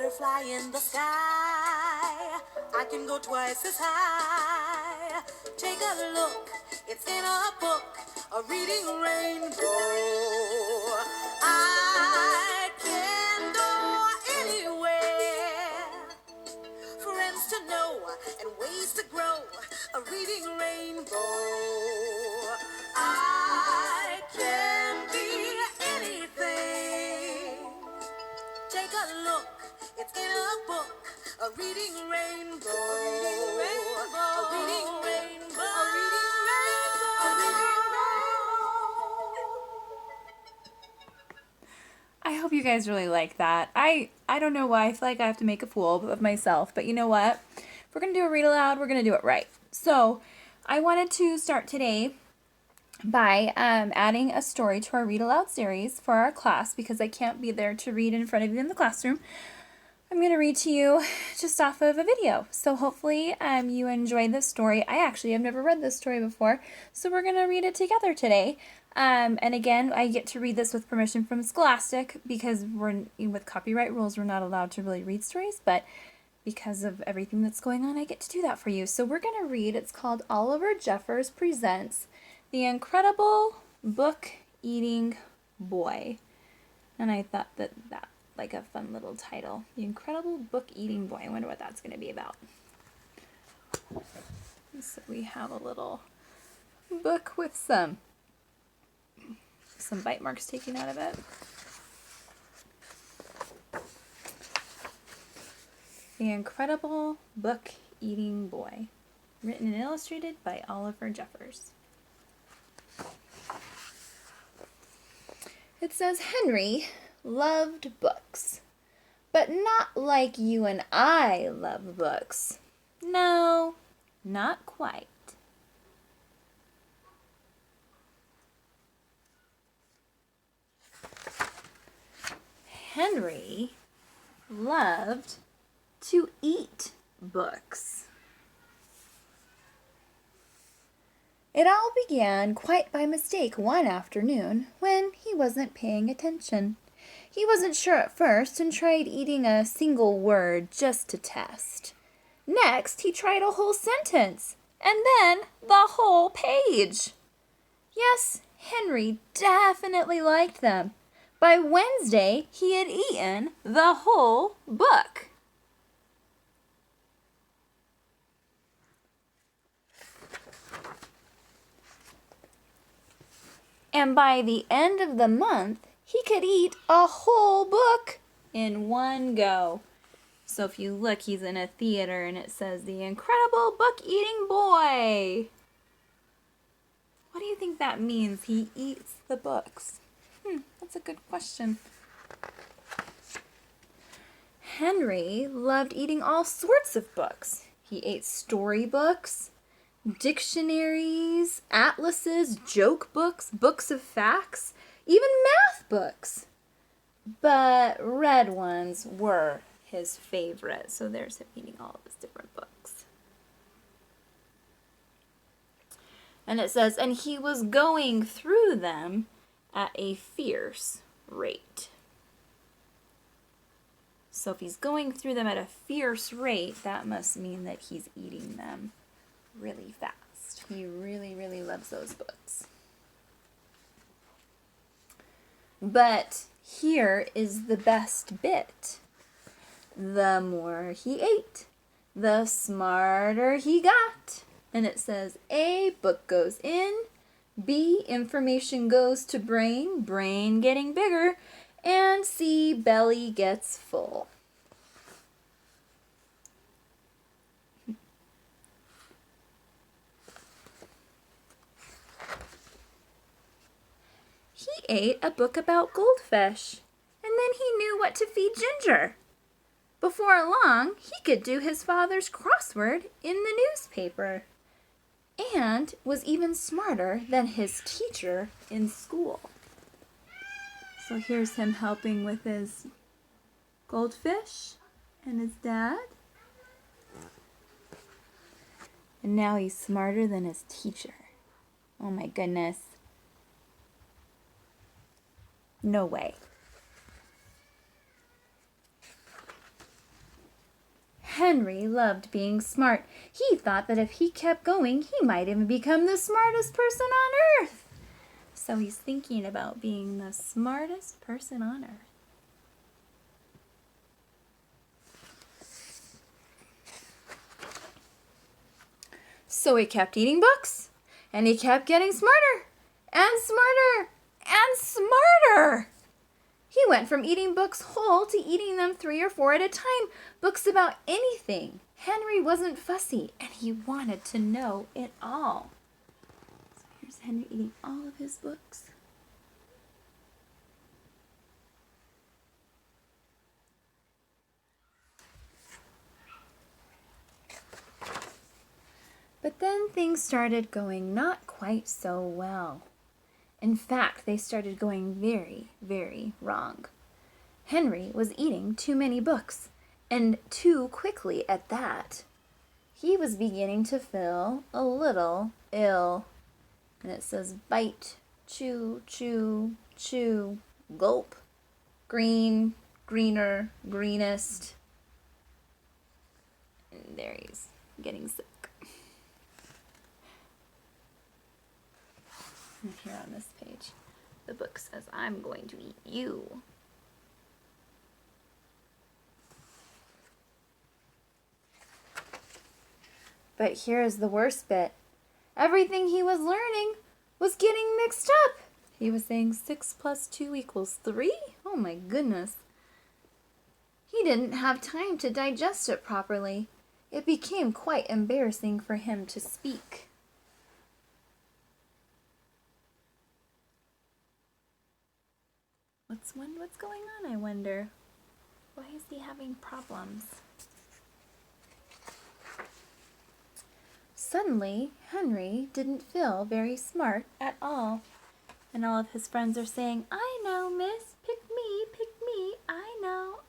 butterfly in the sky. I can go twice as high. Take a look, it's in a book, a reading rainbow. I can go anywhere. Friends to know and ways to grow, a reading rainbow. I can be anything. Take a look, it's in a book, a reading rainbow. A reading rainbow. A reading rainbow. A reading rainbow. I hope you guys really like that. I don't know why I feel like I have to make a fool of myself, but you know what? If we're going to do a read aloud, we're going to do it right. So I wanted to start today by adding a story to our read aloud series for our class because I can't be there to read in front of you in the classroom. I'm going to read to you just off of a video. So hopefully you enjoy this story. I actually have never read this story before, so we're going to read it together today. And again, I get to read this with permission from Scholastic because with copyright rules, we're not allowed to really read stories, but because of everything that's going on, I get to do that for you. So we're going to read, it's called Oliver Jeffers Presents The Incredible Book Eating Boy. And I thought that like a fun little title. The Incredible Book Eating Boy. I wonder what that's going to be about. So we have a little book with some bite marks taken out of it. The Incredible Book Eating Boy. Written and illustrated by Oliver Jeffers. It says Henry loved books, but not like you and I love books. No, not quite. Henry loved to eat books. It all began quite by mistake one afternoon when he wasn't paying attention. He wasn't sure at first and tried eating a single word just to test. Next, he tried a whole sentence, and then the whole page. Yes, Henry definitely liked them. By Wednesday, he had eaten the whole book. And by the end of the month, he could eat a whole book in one go. So if you look, he's in a theater and it says, The Incredible Book Eating Boy. What do you think that means? He eats the books. That's a good question. Henry loved eating all sorts of books. He ate storybooks, dictionaries, atlases, joke books, books of facts, even math books. But red ones were his favorite. So there's him eating all of his different books. And it says, and he was going through them at a fierce rate. So if he's going through them at a fierce rate, that must mean that he's eating them really fast. He really, really loves those books. But here is the best bit. The more he ate, the smarter he got. And it says, A, book goes in. B, information goes to brain, brain getting bigger. And C, belly gets full. He ate a book about goldfish, and then he knew what to feed Ginger. Before long, he could do his father's crossword in the newspaper, and was even smarter than his teacher in school. So here's him helping with his goldfish and his dad. And now he's smarter than his teacher. Oh my goodness. No way. Henry loved being smart. He thought that if he kept going, he might even become the smartest person on earth. So he's thinking about being the smartest person on earth. So he kept eating books, and he kept getting smarter, and smarter, and smarter. He went from eating books whole to eating them 3 or 4 at a time, books about anything. Henry wasn't fussy, and he wanted to know it all. So here's Henry eating all of his books. But then things started going not quite so well. In fact, they started going very, very wrong. Henry was eating too many books, and too quickly at that. He was beginning to feel a little ill. And it says bite, chew, chew, chew, gulp, green, greener, greenest. And there he's getting sick. And here on this page, the book says, I'm going to eat you. But here's the worst bit. Everything he was learning was getting mixed up. He was saying 6 plus 2 equals 3? Oh my goodness. He didn't have time to digest it properly. It became quite embarrassing for him to speak. What's going on, I wonder? Why is he having problems? Suddenly, Henry didn't feel very smart at all. And all of his friends are saying, I know, miss, pick me, I know.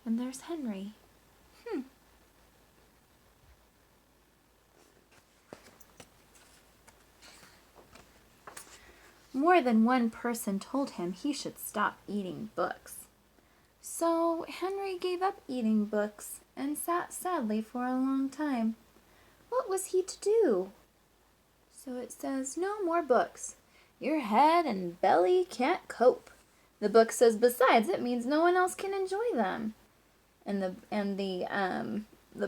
And there's Henry. More than one person told him he should stop eating books. So Henry gave up eating books and sat sadly for a long time. What was he to do? So it says, no more books. Your head and belly can't cope. The book says, besides, it means no one else can enjoy them. And the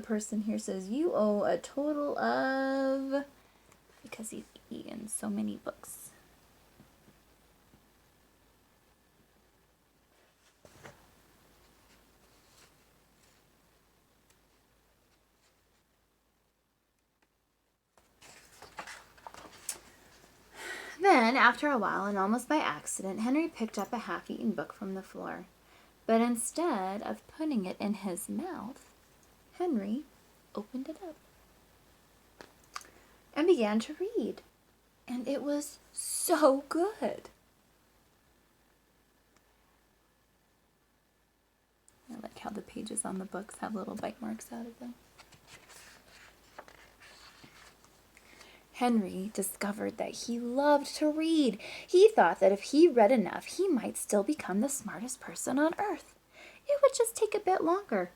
person here says, you owe a total of, because he's eaten so many books. Then, after a while, and almost by accident, Henry picked up a half-eaten book from the floor. But instead of putting it in his mouth, Henry opened it up and began to read. And it was so good. I like how the pages on the books have little bite marks out of them. Henry discovered that he loved to read. He thought that if he read enough, he might still become the smartest person on earth. It would just take a bit longer.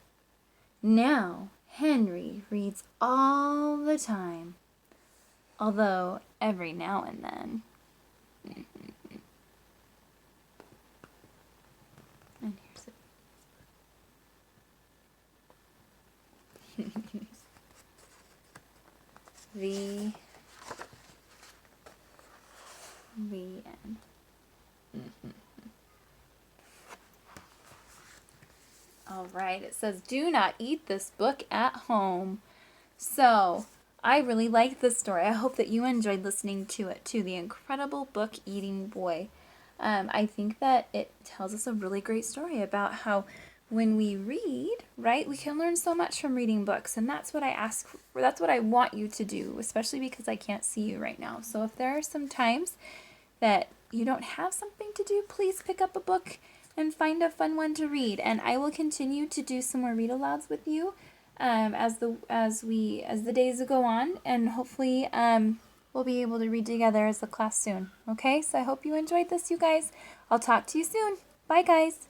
Now, Henry reads all the time, although every now and then. And here's it. The end. All right, it says, do not eat this book at home. So, I really liked this story. I hope that you enjoyed listening to it too. The Incredible Book Eating Boy. I think that it tells us a really great story about how when we read, right, we can learn so much from reading books. And that's what I ask for. That's what I want you to do, especially because I can't see you right now. So if there are some times that you don't have something to do, please pick up a book and find a fun one to read. And I will continue to do some more read alouds with you as the days go on, and hopefully we'll be able to read together as a class soon. Okay, so I hope you enjoyed this, you guys. I'll talk to you soon. Bye, guys.